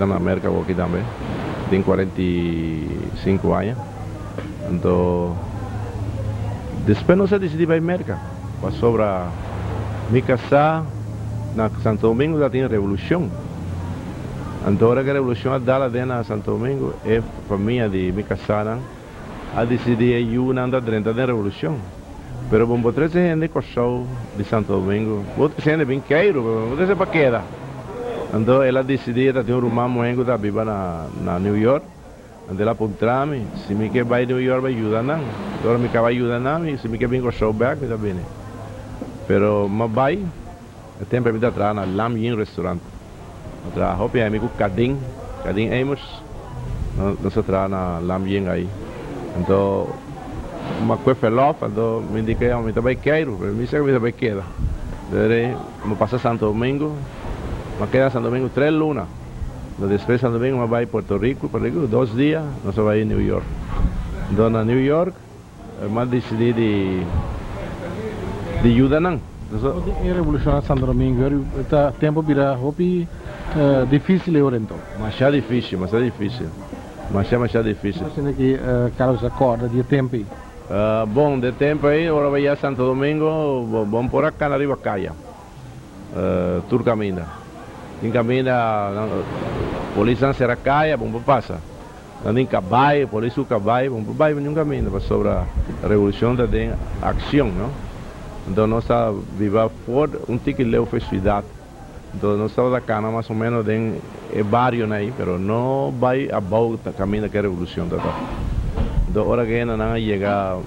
na América aqui também, tenho 45 anos, então depois nós decidimos para a América, para sobre minha casa na Santo Domingo já tinha revolução. Então, a revolução da na Santo Domingo é família de minha casa a decidir eu não andar dentro da revolução. Pero bom, três gente Kosovo de Santo Domingo, outros gente bem queiro, outros para queda. Então, ela decidiu que tem um irmão moengo da viva na New York. Então, ela apontou-me, se me quer vai New York vai ajudar não. Então, me quer vai ajudar não, se me quer vir Kosovo back, me dá bem. Pero, mas vai, tem para me dar atrás na Lam Yin restaurante. Atrás, hopi amigo Kadin Amos, nós atrás na Lam Yin aí. Então, uma coisa felofa, então me indiquei a mim também quero, me disse que me também queda. Daí, me passa Santo Domingo, me queda Santo Domingo 3 lunas. Depois Santo Domingo me vai a Puerto Rico, 2 dias, nós vai a New York. Então, na New York, eu decidi de ajudar não. A revolução de Santo Domingo, está tempo vira hopi difícil então. Mas é difícil. Mas é difícil. Você que Carlos acorda de tempo. Bom, de tempo aí, agora vai a Santo Domingo, vamos por acá na Riva Caia. Tur camina. Em camina, polícia será caia, vamos passar. Em cabai, polícia cabai, vamos vai em um caminho para sobre a revolução da ação, não? Então nós estamos vivendo fora tique leu festividade. Então nós estamos aqui mais ou menos em barrio aí, mas não vai a volta caminho da revolução da. Então hora que nós chegar a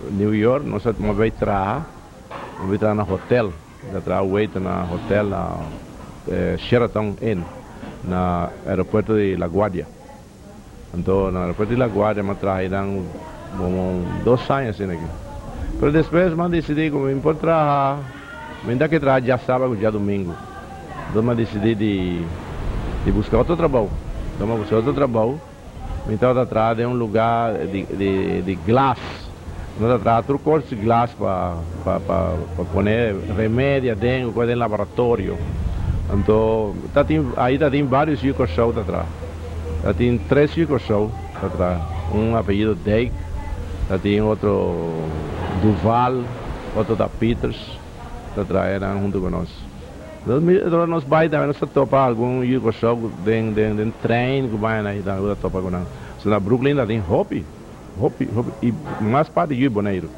New York, nós vamos vai trabalhar na hotel, wait na hotel na Sheraton Inn, na aeroporto de La Guardia. Então no aeroporto de La Guardia nós trabalhamos 2 anos aqui. Pero depois eu decidi que me importa ainda que trabalhar já sábado, já domingo. Então eu decidi de buscar outro trabalho. Então eu busquei outro trabalho. Então eu atrás de um lugar de glass. Nós atrás outro curso de glass para poner remédio dentro, coisa em laboratório. Então aí tem vários shows atrás. Tem 3 shows atrás. Um apelido Dake, tem outro Duval, outro da Peters, atrás junto com nós. Então nós vai também, nós topa algum show de trem que vai aí, nós topa com nós. Na Brooklyn tem Hopi, e mais parte de Boneiro.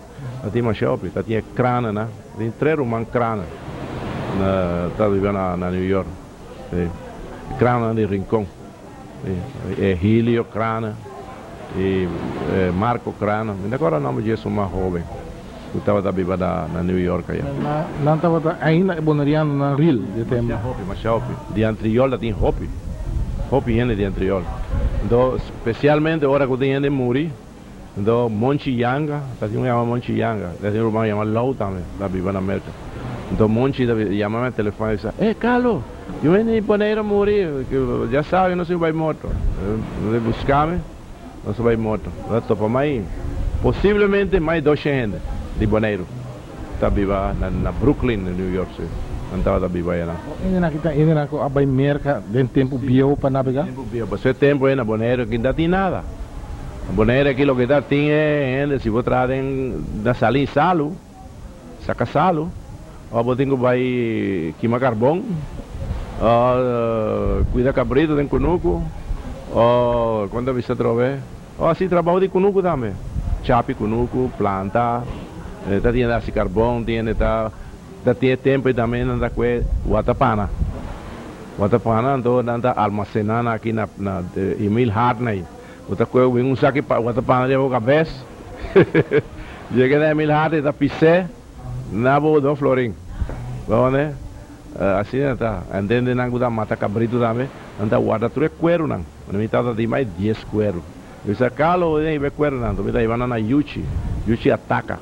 Tem mais Hopi, tem Crana, né? Tem 3 irmãos Crana, está vivendo na New York. Crana de Rincón, Helio Crana, e Marco Crana, agora o nome disso é uma jovem. Eu estava vivendo na New York. Não estava ainda boneriano na Rio de tempo. Mas Hopi. De Antriol tem Hopi. Hopi é de Antriol. Então, especialmente agora que tem gente muri, então Monchi Yanga, tem um chama Monchi Yanga, tem um irmão chama Lau também, está vivendo na América. Então Monchi chama no telefone e diz: Carlos, eu venho de Boneiro morir, já sabe, não sei vai morto. Eu buscar-me, não sei vai morto. Eu topo mais, possivelmente mais 2 gente de Boneiro. Está viva na Brooklyn, na New York. Não estava viva aí. Ainda na abay merca, de tempo bio para navegar? Tempo bio, para esse tempo aí na Boneiro que não tem nada. Na Boneiro aqui o que está tem é, se você trazer na salinha salo, saca salo, ou você tem que vai queimar carvão, ou cuidar cabrito tem cunuco, ou quando você trove, ou assim trabalho de cunuco também. Chape cunuco, planta, está tendo esse carvão, tem tempo também anda com watapana. Watapana então anda almacenando aqui na Emil Hartney. Outra coisa, um saque para watapana de boca cabeça. Cheguei na Emil Hartney, da pisé, na boa do florim. Bom, né? Assim está. Entende não guarda mata cabrito também. Anda guarda tudo é cuero não. Na metade tem mais 10 cuero. Eu disse calo aí vai cuero não. Tu me dá ivana na Yuchi. Yuchi ataca.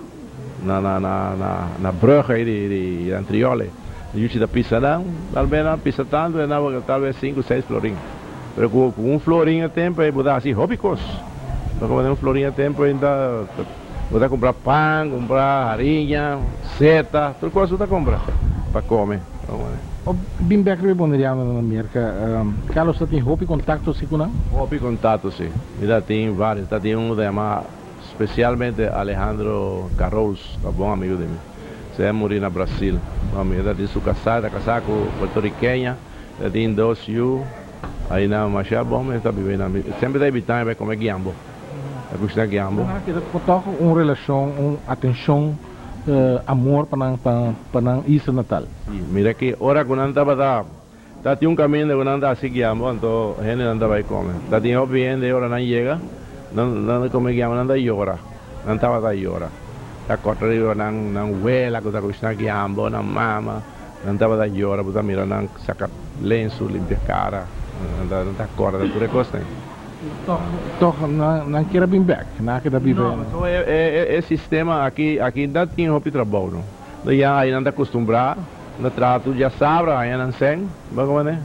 Na brug aí de Antriole. Yuchi da pisa não. Talvez não pisa tanto, talvez 5, 6 florim. Pero com um florinho a tempo, aí botar assim, hobbycos. Então, quando um florinho a tempo, ainda botar comprar pão, comprar farinha, seta, tudo coisa você compra para comer. O bem back re boneriano na América. Carlos tem hobby contato se com Hobby contato, sim. Ainda tem vários. Tem um que chama especialmente Alejandro Carros, que é bom amigo de mim. Se morreu no Brasil. Ainda tem sua casada com porto-riquenha. Tem 2 filhos. Aí na Machá, bom, mas está vivendo. Sempre está evitando vai comer guiambo. É custar guiambo. Toca relação, atenção, amor para isso Natal. Mira que ora quando andava tá tinha um caminho de quando andava assim guiambo, então a gente andava vai comer. Tá tinha bien de hora não chega, não come guiambo, não anda llora, não estava da llora. Tá correndo não huela, que tá custando guiambo, não mama, não estava da llora, porque mira não saca lenço, limpa cara. Não está corda, tudo é costa. Toch, não quero bem back, não quero bem back. Não, é sistema aqui ainda tem roupa de trabalho. Daí aí não está acostumado, não trato já sabe, aí não sei, como é?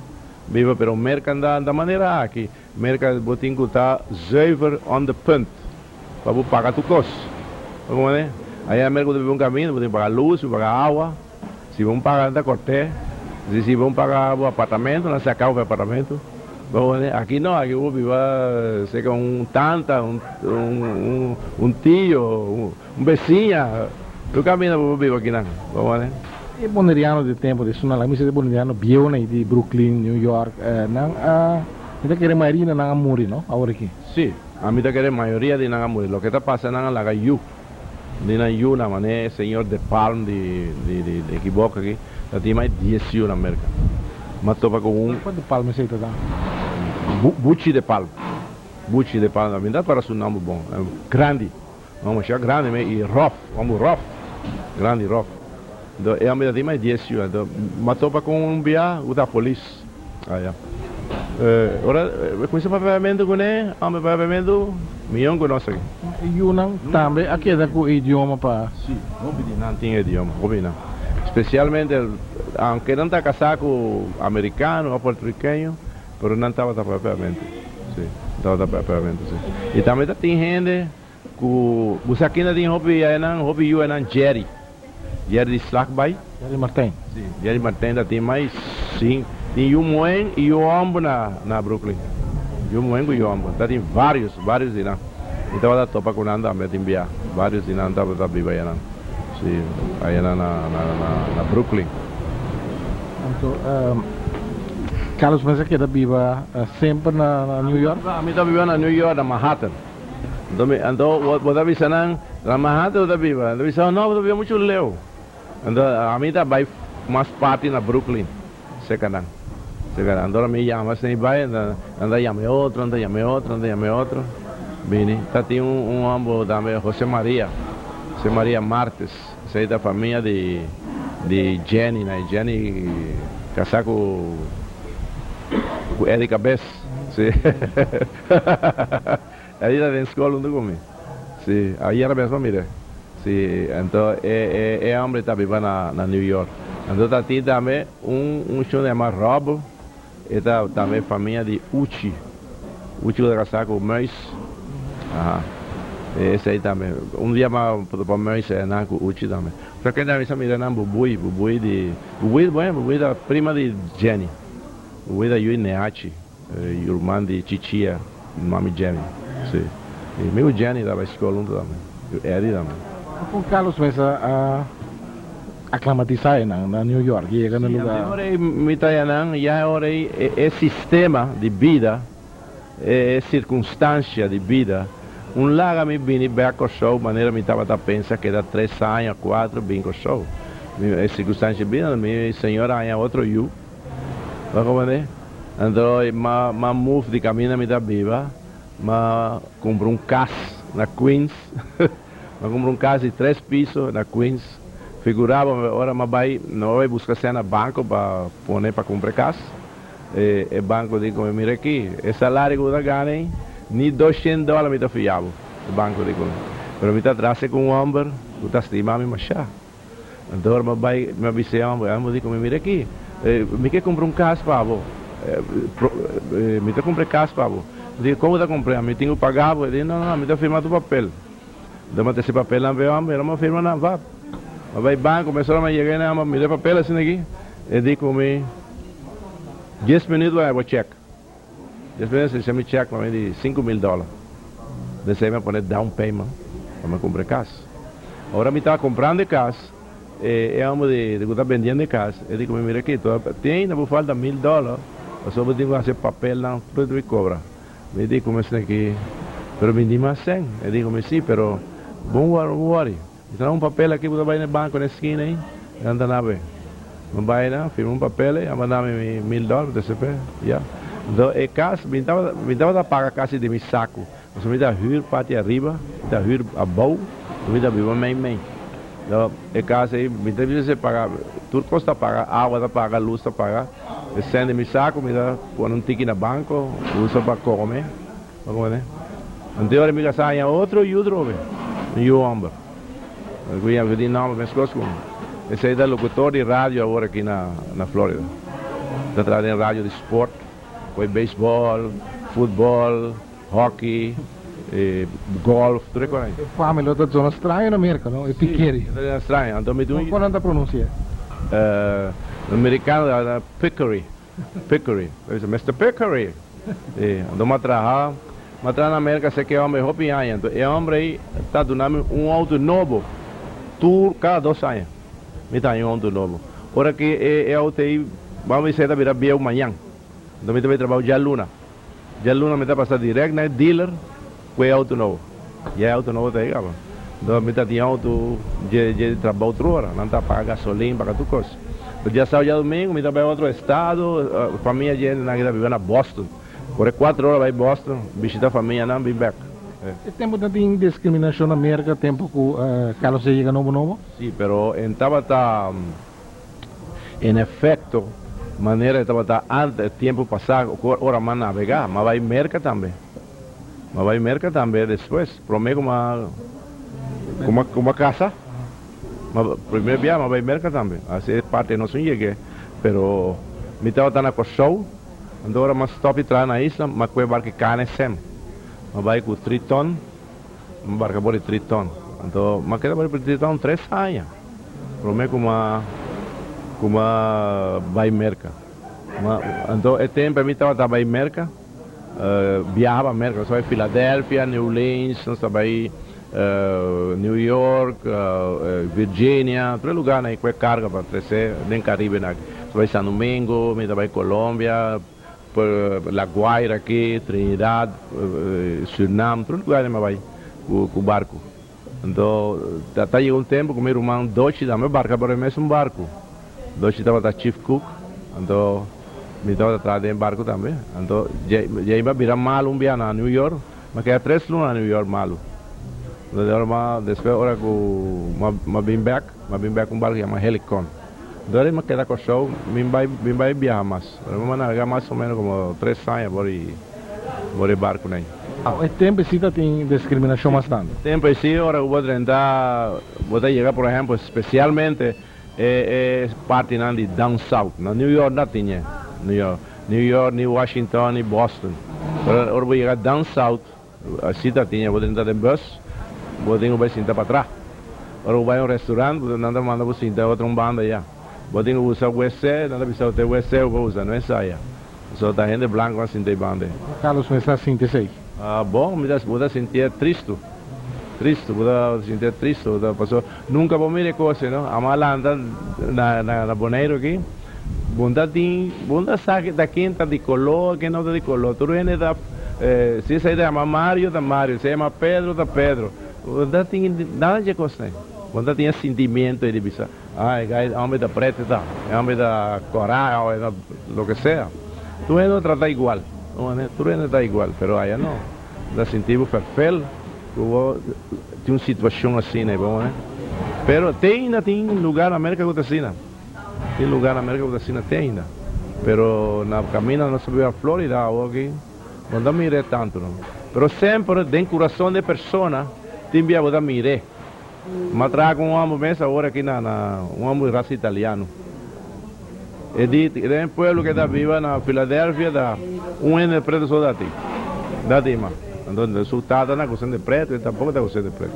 Viva pero merca da maneira aqui, merca botinho que está zuiver on the punt, para pagar tu custo, como é? Aí a merca deve um caminho, botinho pagar luz, pagar água, se vão pagar da corte. Se vão pagar o apartamento, não se acaba o apartamento. Bom, aqui não, aqui eu vivo, sei que um tanta, um tio, um vizinho, eu caminho eu vivo aqui não. Bom, né? E boneriano de tempo, de suna lá, me de boneriano Biona de Brooklyn, New York, não, ainda querem maioria não amori, não, agora aqui. Sim, a mim querem maioria de não amori. O que está passando na Laga Yu, de na Yu na mané, senhor de Palm de equivoca aqui. Tem mais 10 anos na América. Mas topa com Quanto palma você está dando? Bucci de palma. Bucci de palma. Me dá para seu nome bom. Grande. Vamos achar grande, e rough. Vamos rough. Grande, rough. Então, é a medida tem mais 10 anos. Mas topa com bia, o da polícia. Ora, começa para pagamento com ele, a meu pagamento, milhão com nós aqui. E o não também, aqui é com o idioma para... Sim, não tem idioma, não. Especialmente, aunque não está casado com americano ou porto-riquenho, mas não estava pagamento. Sim, estava pagamento, sim. E também tem gente que você aqui não tem hobby Jerry de Slackby. Jerry Martin. Sim, Jerry Martin ainda tem mais, sim. Tem o Moen e o Ombo na Brooklyn. O Moen e o Ombo. Tem vários de lá. Então, eu estou para quando também tem via. Vários de lá, não estava vivo aí não. Sim, aí na Brooklyn. Então, Carlos, mas aqui da viva sempre na New York? A mim está vivendo na New York, na Manhattan. Então, você avisa na Manhattan ou está viva? Então, avisa, não, você vive muito leu. Então, a mim está vai mais parte na Brooklyn. Secanang. Então, me chama, assim, vai, anda chame outro. Bem, tá tem homem também, José Maria Martes, essa aí da família de Jenny, né? Jenny casada com Erika Bess. Sim. Aí está na escola onde comi. Sim, aí era a mesma família. Sim, então é homem que está vivendo na New York. Então tá tem também show chamado Robo, e tá também família de Uchi que casada com Meis. Esse aí também. Dia mais para Meis é na com Uchi também. Só que ainda me mira na Bubui da prima de Jenny. Bubui da Yui Neachi, irmã de Chichia, mami Jenny. Sim. E meu Jenny da escola também. Eddie também. Com Carlos mas aclimatizar na New York, chega no lugar. Agora é sistema de vida, é circunstância de vida. Lago me vim bem com show, maneira me estava a pensar que era 3 anos, 4, bem com show. É circunstância de vida, minha senhora é outro you. Vai como é? Então, mas move de caminho me da viva, mas comprei casa na Queens, mas comprei casa de 3 pisos na Queens. Figurava, agora não vai buscar cena banco para pôr para comprar casa. E banco diz, mira aqui, o salário que eu ganho, nem $200 me está fiado. O banco diz, mas me está trazendo com homem, que está estimando me achar. Então, me avisa, me diz, mira aqui, me quer comprar casa para avô. me te comprei casa, pavo. Digo, como te comprei? Me tenho que pagar, ele disse, não, me te firmar o papel. Dama esse papel não veio, era uma firma não, vá. Vai banco, começou a chegar, não, me deu papel assim aqui. Ele disse comigo, 10 minutos eu vou check. 10 minutos, ele me check, mas de $5,000. Daí me pôr down payment, para me comprar casa. Agora me estava comprando casa, é homem de que está vendendo casa. Ele disse, mira aqui, tem ainda por falta $1,000, eu só tenho que fazer papel, não, tudo me cobra. Me disse, como assim aqui, pero vendi mais 100. Ele disse, sim, pero, bom worry. Então um papel aqui, você vai no banco na esquina aí, anda na vez. Não vai não, firma um papel aí, mandar-me $1,000, DCP, já. Então, é casa, me dava a pagar casa de meu saco. Você me dá hyr parte arriba, me dá hyr abaixo, me dá viva meio. Então, é casa aí, me dá você pagar, tudo custa pagar, água está pagar, luz está pagar. Eu sendo meu saco, me dá, põe um tique no banco, usa para comer. Então, eu me gastar em outro e outro, e o homem. Eu ia pedir nome, mas gosto como. Esse aí é locutor de rádio agora aqui na Flórida. Está trazendo rádio de esporte, com beisebol, futebol, hockey, golf, tudo isso aí. Família está zona estranha na América, não? É piqueri. É estranho, então me deu. Como anda a pronunciar? Americano é Pickery, Mr. Pickery. Então me trabalhar na América, sei que é homem hopi anos. Então, é homem aí está dando auto novo, cada 2 anos. Me dá auto novo. Ora que é auto aí, vamos dizer, está virando bem amanhã. Então me também trabalho já luna me está passando direto na dealer, com auto novo. E é auto novo está aí, cara. Então me está tinha auto de trabalho outra hora, não está pagar gasolina, pagar tudo coisa. Já saiu já domingo, me está para outro estado, a família gente não está vivendo na Boston. Por 4 horas vai a Boston, visitar a família, não, vem back. É tempo de discriminação na América, tempo que Carlos chega novo? Sim, pero estava em efeito, maneira estava antes, tempo passado, hora mais navegar, mas vai América também. Mas vai América também depois, prometo uma casa. Mas primeiro viagem, mas vai América também. Assim é parte não cheguei, pero me estava na show. Então agora mais stop entrar na isla, mas com o barco cane sempre. Mas vai com 3 ton, um barco por 3 ton. Então, mas queda por 3 ton 3 anos. Prometo como vai América. Então, é tempo para mim estava vai América, viajava a América, nós vai Filadélfia, New Orleans, nós vai New York, Virginia, todo lugar aí com carga para crescer, nem Caribe, nós vai São Domingo, nós vai Colômbia, La Guaira aqui, Trinidad, Suriname, todo lugar vai com o barco. Então, até chegou um tempo que meu irmão Dochi também barco, para mim é um barco. Dochi estava da Chief Cook, então me estava atrás de barco também. Então, já ia virar malo um dia na New York, mas que é 3 lunas na New York malo. Depois, agora que vim back um barco que chama Helicon. Então, ele me queda com o show, me vai viajar mais. Vamos navegar mais ou menos como 3 anos por barco, né? É tempo que tem discriminação bastante. Tempo que agora eu vou tentar chegar, por exemplo, especialmente parte de down south. Na New York não tinha. New York, New Washington e Boston. Agora eu vou chegar down south, a cidade tinha, vou tentar em bus, vou sentar para trás. Agora eu vou a um restaurante, vou tentar mandar você sentar outra banda já. Vou ter que usar o WC, não precisa ter o WC, eu vou usar, não é saia. Só a gente branca vai sentir banda. Carlos, não está sentindo isso aí? Bom, vou sentir triste. Vou sentir triste. Nunca vou me reconhecer, não? A malanda na Boneiro aqui, bunda sabe da quinta de color, que não está de color. Tudo é da, se se chama Mário, da Mário, se chama Pedro, da Pedro. Bunda tem nada de coisa. Bunda tinha sentimento de bisa. Homem da preta, tá? Homem da coral, lo que sea. Tu não trata igual. Tu não está igual, pero aí não. Da sentimos perfeito. Tem uma situação assim, né? Bom, né? Pero tem lugar na América Latina. Tem lugar na América Latina, tem ainda. Pero na caminho nós subimos a Flórida, aqui, não mirei tanto, não. Pero sempre, dentro do coração da pessoa, tem que eu mirei. Mas trago homem mesmo agora aqui um homem de raça italiano. É um pueblo que está vivo na Filadélfia, da ano de preto só dati. Dati ma. Então, o resultado na questão de preto, e tampouco está questão de preto.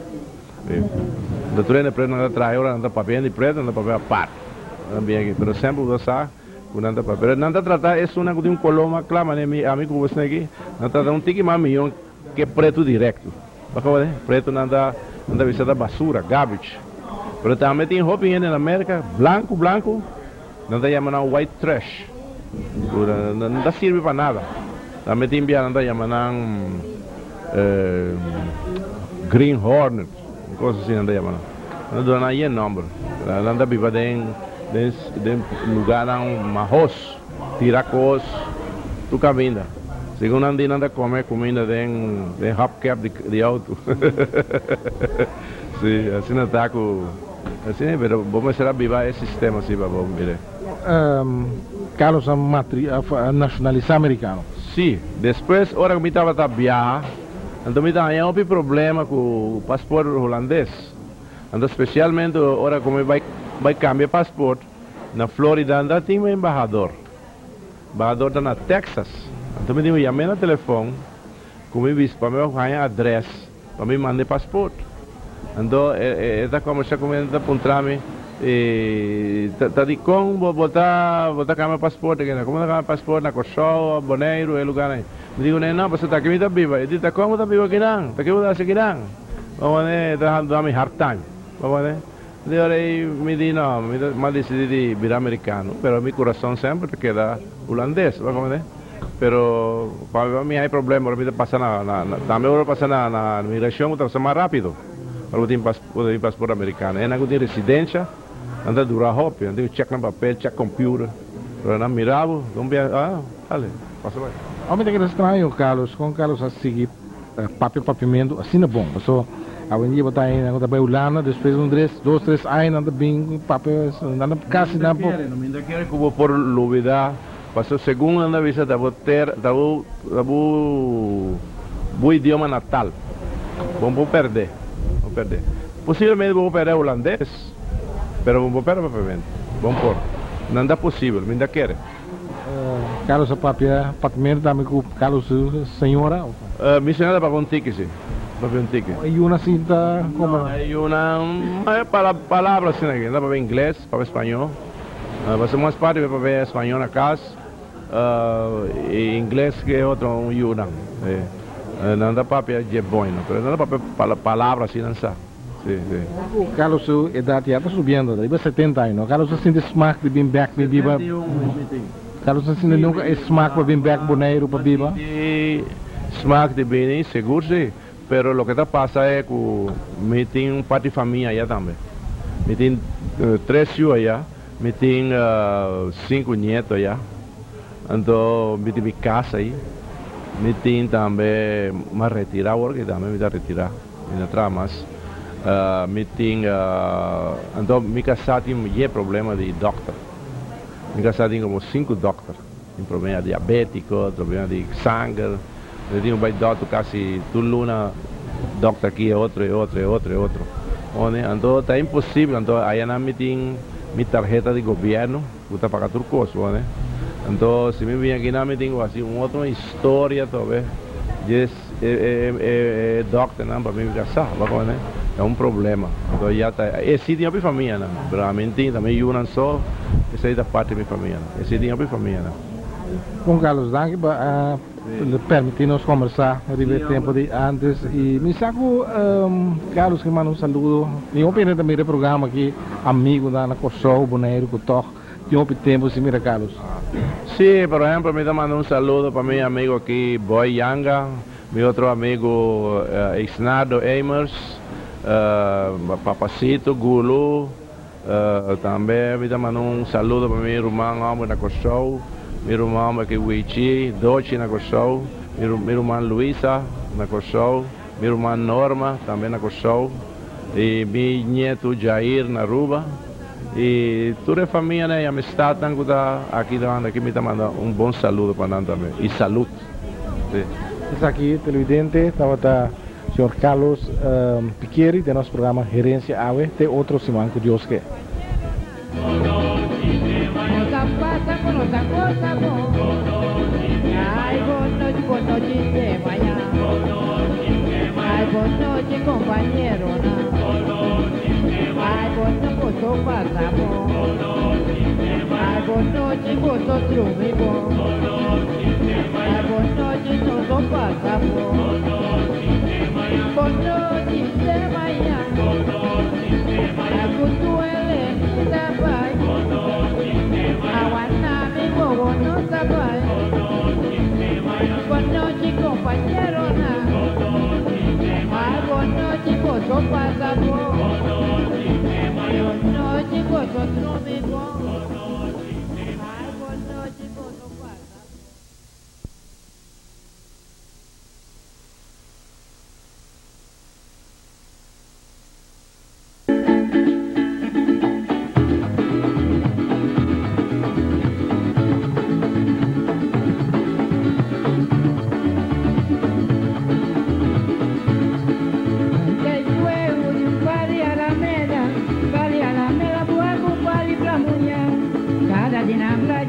O trem de preto não está traído, não está papel de preto, não está papel a par. Também aqui, mas sempre o sa, não está papel. Não está tratado, é uma de um coloma, clama, né, amigo você aqui, não está um tique mais milhão que preto direto. Porque preto não está visita basura, garbage. Mas também tem roupa na América, branco, não está chamando white trash. Não está serve para nada. Também tem não está chamando green hornet, coisa assim não está chamando. Não dá nada nome. Não está viva de lugar marros, tiracos, tu caminha. Segundo andi nada comer comida de hubcap de auto. Sim, assim não está com assim, mas vamos ser viva esse sistema assim para vamos ver. Carlos nacionalista americano. Sim, depois hora que me estava a viajar, então me tinha um problema com o passaporte holandês. Então especialmente hora que me vai cambiar passaporte na Flórida, ainda tem um embaixador. Embaixador está na Texas. Então me chamei no telefone, como disse, para me ganhar adresse, para me mandar passaporte. Então, esta conversa comigo para encontrar-me, está de como botar câmera passaporte aqui, como botar passaporte na Cochó, Boneiro, é lugar aí. Me digo, não, você está aqui, está viva. Ele diz, como está viva aqui não? Está aqui, está aqui não? Vamos ver, está dando hard time. Vamos ver. Aí me diz, não, me decidi virar americano, mas meu coração sempre queda holandês, vamos ver. Pero para mí hay problema, ahora pasa también ahora pasa na migración, está más rápido. Ahora tem pasaporte americano. É algo de residência, anda dura rápido, anda check no papel, check computer. Agora não mirava, vamos ver, vale, passa vai. Homem que é estranho, Carlos, com Carlos a seguir papimento, assim é bom. Só a gente botar aí na conta Holanda, depois dois, três anos, anda bem, papel, anda quase não pode. Não me quer como por novidade. Passou segundo anda visa da o idioma natal. Vamos perder. Possivelmente vamos perder holandês, mas vamos perder papel. Vamos por. Não dá possível, me ainda quer. Carlos, papimento também com Carlos, senhora? Minha senhora pagou um ticket, sim. Pagou um ticket. E uma cinta como? E uma palavra assim, não dá para ver inglês, para ver espanhol. Você mais parte para ver espanhol na casa, e inglês que é outro yuna. Não dá para ver de bom, mas não dá para ver palavras assim, não sabe. O Carlos, sua idade já está subindo, deve 70 anos. Carlos, você sente smack de bem back, de biba? Carlos, você sente nunca smack para bem back, boneiro para biba? Smack de bem, seguro sim. Pero lo que está pasa é que me tem parte de família aí também. Me tem 3 filhos aí. Me tem 5 netos aí, então me tem minha casa aí, me tem também uma retirada, porque também me dá retirar, me dá mais, me tem, então minha casa tem problema de doctor, minha casa tem como 5 doctores, tem problema diabético, problema de sangue, eu tenho um doutor quase tudo luna, doctor aqui é outro, então está impossível, então aí não me tem minha tarjeta de governo, que está pagando tudo custo, né? Então, se me vem aqui, não me tenho assim, uma outra história, talvez, doctor, não, para me casar, né? É um problema. Então, já está, esse tem a minha família, né? Para mim, também eu não sou, essa é da parte da minha família, né? Esse tem a minha família, né? Bom, Carlos, permitir-nos conversar, arriba tempo de antes e me saco, Carlos, que manda saludo. E eu penso também do programa aqui, amigo da Corsol, Boneiro, Cotoc, e eu tempo se mira, Carlos. Sim, por exemplo, me manda saludo para meu amigo aqui, Boy Yanga, meu outro amigo, Isnardo Eimers, Papacito, Gulu, também me manda saludo para meu irmão, da Corsol. Meu irmão aqui, Wichi, Dochi na Corsol, meu irmão Luísa na Corsol, meu irmão Norma também na Corsol, e meu neto Jair na Ruba, e toda a família, né, e a amistade aqui me manda bom saludo para nós também, e saúde. Isso aqui, televidente, estava o senhor Carlos Piqueri, do nosso programa Gerência AWE, tem outro semana que Deus quer. Ay, buenas noches de mañana. Ay, buenas noches, compañero. Ay, buenas noches, pasamos. Ay, buenas noches, vosotros mismos. Ay, buenas noches, nosotros pasamos. Buenas noches de mañana. Ay, kutuele, sabay. Awanami, bobo, no sabay. Buenas noches, compañero. Ay, buenas noches, vosotros pasamos. Buenas noches, vosotros mismos. Ay, buenas noches, vosotros pasamos. Que llueve de un pali a la mela, buaco, pali pra mulher. Cada dia na praia